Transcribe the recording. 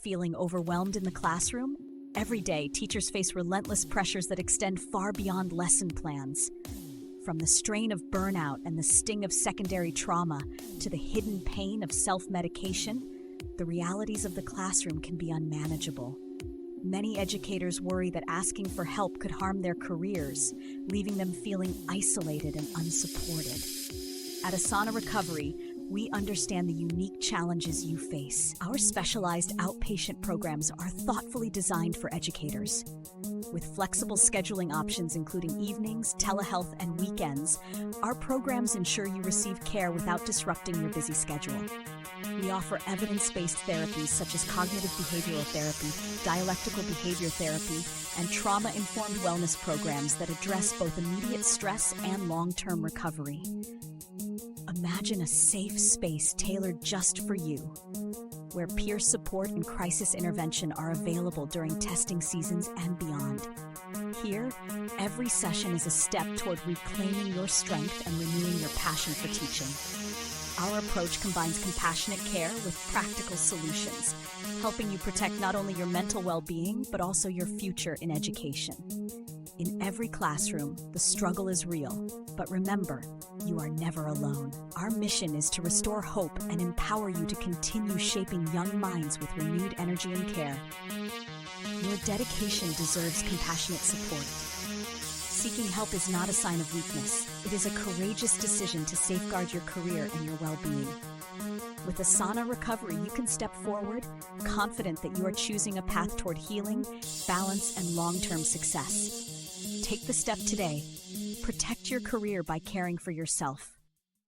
Feeling overwhelmed in the classroom? Every day, teachers face relentless pressures that extend far beyond lesson plans. From the strain of burnout and the sting of secondary trauma to the hidden pain of self-medication, the realities of the classroom can be unmanageable. Many educators worry that asking for help could harm their careers, leaving them feeling isolated and unsupported. At Asana Recovery, we understand the unique challenges you face. Our specialized outpatient programs are thoughtfully designed for educators. With flexible scheduling options including evenings, telehealth, and weekends, our programs ensure you receive care without disrupting your busy schedule. We offer evidence-based therapies such as cognitive behavioral therapy, dialectical behavior therapy, and trauma-informed wellness programs that address both immediate stress and long-term recovery. Imagine a safe space tailored just for you, where peer support and crisis intervention are available during testing seasons and beyond. Here, every session is a step toward reclaiming your strength and renewing your passion for teaching. Our approach combines compassionate care with practical solutions, helping you protect not only your mental well-being, but also your future in education. In every classroom, the struggle is real, but remember, you are never alone. Our mission is to restore hope and empower you to continue shaping young minds with renewed energy and care. Your dedication deserves compassionate support. Seeking help is not a sign of weakness. It is a courageous decision to safeguard your career and your well-being. With Asana Recovery, you can step forward, confident that you are choosing a path toward healing, balance, and long-term success. Take the step today. Protect your career by caring for yourself.